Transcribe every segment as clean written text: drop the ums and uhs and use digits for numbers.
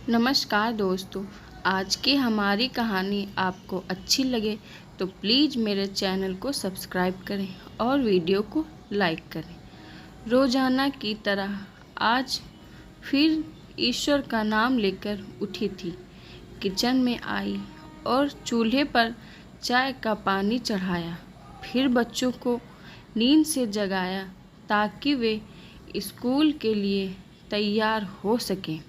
नमस्कार दोस्तों। आज की हमारी कहानी आपको अच्छी लगे तो प्लीज़ मेरे चैनल को सब्सक्राइब करें और वीडियो को लाइक करें। रोज़ाना की तरह आज फिर ईश्वर का नाम लेकर उठी थी। किचन में आई और चूल्हे पर चाय का पानी चढ़ाया। फिर बच्चों को नींद से जगाया ताकि वे स्कूल के लिए तैयार हो सकें।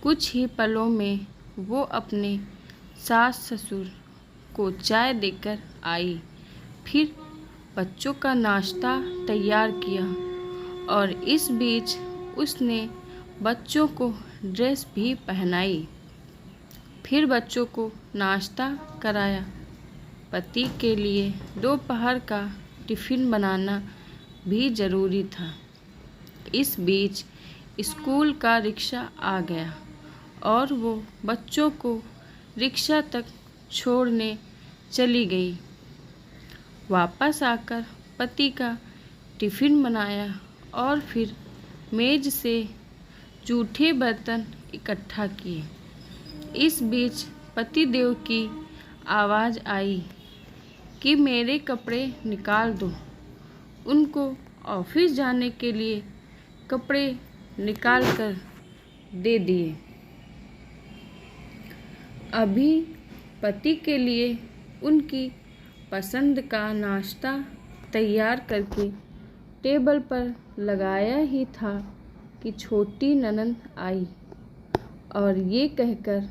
कुछ ही पलों में वो अपने सास ससुर को चाय देकर आई। फिर बच्चों का नाश्ता तैयार किया और इस बीच उसने बच्चों को ड्रेस भी पहनाई। फिर बच्चों को नाश्ता कराया। पति के लिए दोपहर का टिफ़िन बनाना भी ज़रूरी था। इस बीच स्कूल का रिक्शा आ गया और वो बच्चों को रिक्शा तक छोड़ने चली गई। वापस आकर पति का टिफ़िन बनाया और फिर मेज से जूठे बर्तन इकट्ठा किए। इस बीच पतिदेव की आवाज़ आई कि मेरे कपड़े निकाल दो। उनको ऑफिस जाने के लिए कपड़े निकाल कर दे दिए। अभी पति के लिए उनकी पसंद का नाश्ता तैयार करके टेबल पर लगाया ही था कि छोटी ननद आई और ये कहकर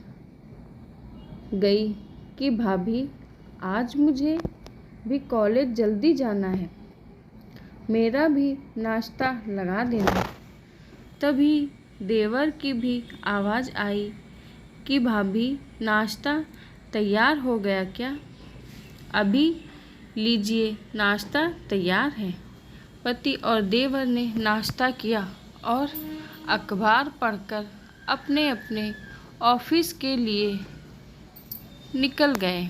गई कि भाभी, आज मुझे भी कॉलेज जल्दी जाना है, मेरा भी नाश्ता लगा देना। तभी देवर की भी आवाज़ आई कि भाभी, नाश्ता तैयार हो गया क्या? अभी लीजिए, नाश्ता तैयार है। पति और देवर ने नाश्ता किया और अखबार पढ़कर अपने अपने ऑफिस के लिए निकल गए।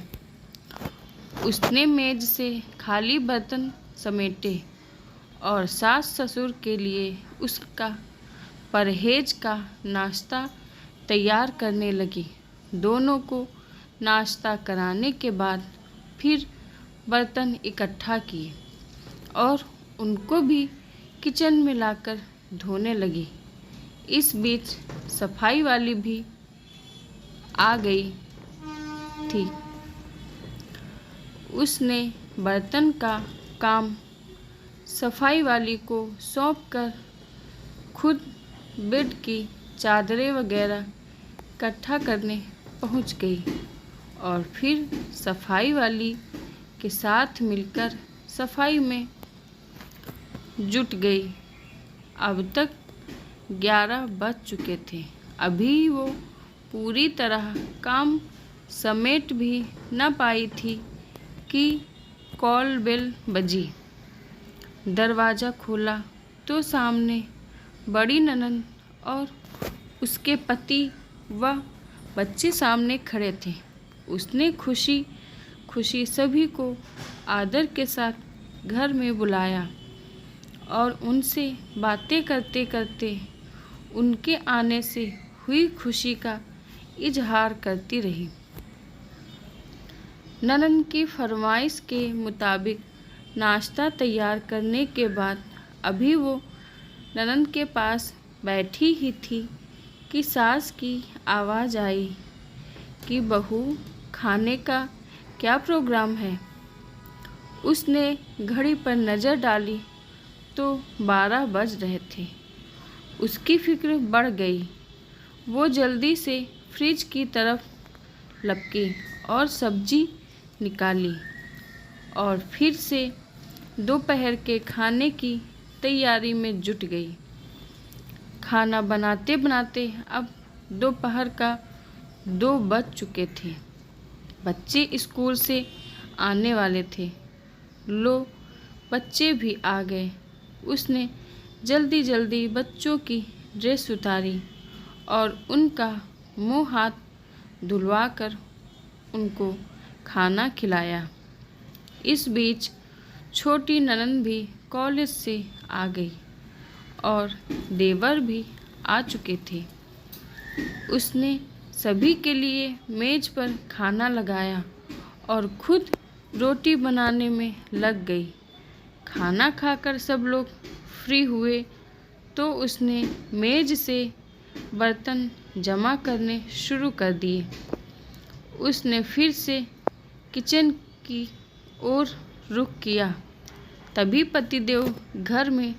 उसने मेज से खाली बर्तन समेटे और सास ससुर के लिए उसका परहेज का नाश्ता तैयार करने लगी। दोनों को नाश्ता कराने के बाद फिर बर्तन इकट्ठा किए और उनको भी किचन में लाकर धोने लगी। इस बीच सफाई वाली भी आ गई थी। उसने बर्तन का काम सफाई वाली को सौंपकर खुद बेड की चादरें वगैरह इकट्ठा करने पहुंच गई और फिर सफाई वाली के साथ मिलकर सफाई में जुट गई। अब तक 11 बज चुके थे। अभी वो पूरी तरह काम समेट भी न पाई थी कि कॉल बेल बजी। दरवाज़ा खोला तो सामने बड़ी ननद और उसके पति व बच्चे सामने खड़े थे। उसने खुशी खुशी सभी को आदर के साथ घर में बुलाया और उनसे बातें करते करते उनके आने से हुई खुशी का इजहार करती रही। ननद की फरमाइश के मुताबिक नाश्ता तैयार करने के बाद अभी वो ननद के पास बैठी ही थी कि सास की आवाज़ आई कि बहू, खाने का क्या प्रोग्राम है? उसने घड़ी पर नज़र डाली तो 12 बज रहे थे। उसकी फिक्र बढ़ गई। वो जल्दी से फ्रिज की तरफ लपकी और सब्जी निकाली और फिर से दोपहर के खाने की तैयारी में जुट गई। खाना बनाते बनाते अब दोपहर का 2 बज चुके थे। बच्चे स्कूल से आने वाले थे। लो, बच्चे भी आ गए। उसने जल्दी जल्दी बच्चों की ड्रेस उतारी और उनका मुंह हाथ धुलवाकर उनको खाना खिलाया। इस बीच छोटी ननद भी कॉलेज से आ गई और देवर भी आ चुके थे। उसने सभी के लिए मेज पर खाना लगाया और खुद रोटी बनाने में लग गई। खाना खाकर सब लोग फ्री हुए तो उसने मेज से बर्तन जमा करने शुरू कर दिए। उसने फिर से किचन की ओर रुख किया। तभी पतिदेव घर में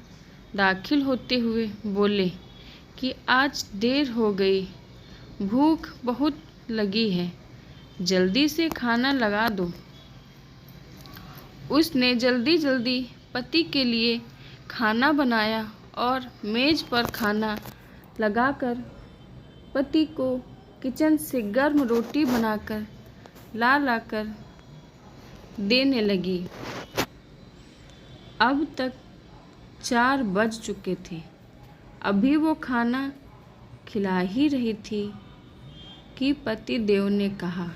दाखिल होते हुए बोले कि आज देर हो गई, भूख बहुत लगी है, जल्दी से खाना लगा दो। उसने जल्दी जल्दी पति के लिए खाना बनाया और मेज पर खाना लगाकर पति को किचन से गर्म रोटी बनाकर लाकर देने लगी। अब तक 4 बज चुके थे। अभी वो खाना खिला ही रही थी कि पति देव ने कहा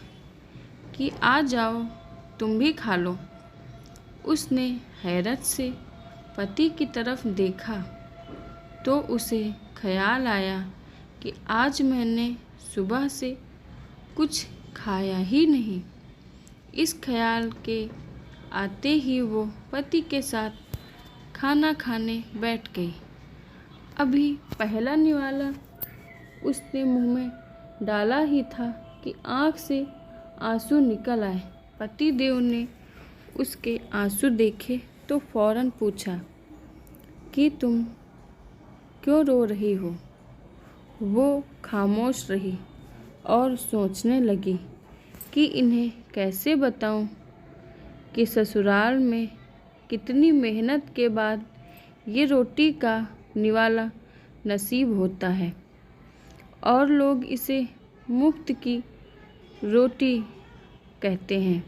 कि आ जाओ, तुम भी खा लो। उसने हैरत से पति की तरफ देखा तो उसे ख्याल आया कि आज मैंने सुबह से कुछ खाया ही नहीं। इस ख्याल के आते ही वो पति के साथ खाना खाने बैठ गई। अभी पहला निवाला उसने मुंह में डाला ही था कि आँख से आंसू निकल आए। पति देव ने उसके आंसू देखे तो फौरन पूछा कि तुम क्यों रो रही हो। वो खामोश रही और सोचने लगी कि इन्हें कैसे बताऊं कि ससुराल में कितनी मेहनत के बाद ये रोटी का निवाला नसीब होता है और लोग इसे मुफ्त की रोटी कहते हैं।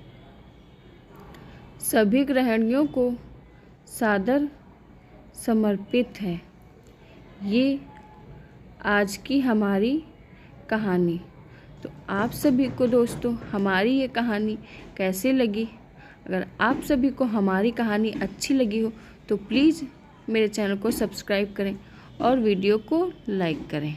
सभी गृहिणियों को सादर समर्पित है ये आज की हमारी कहानी। तो आप सभी को दोस्तों हमारी ये कहानी कैसे लगी? अगर आप सभी को हमारी कहानी अच्छी लगी हो तो प्लीज़ मेरे चैनल को सब्सक्राइब करें और वीडियो को लाइक करें।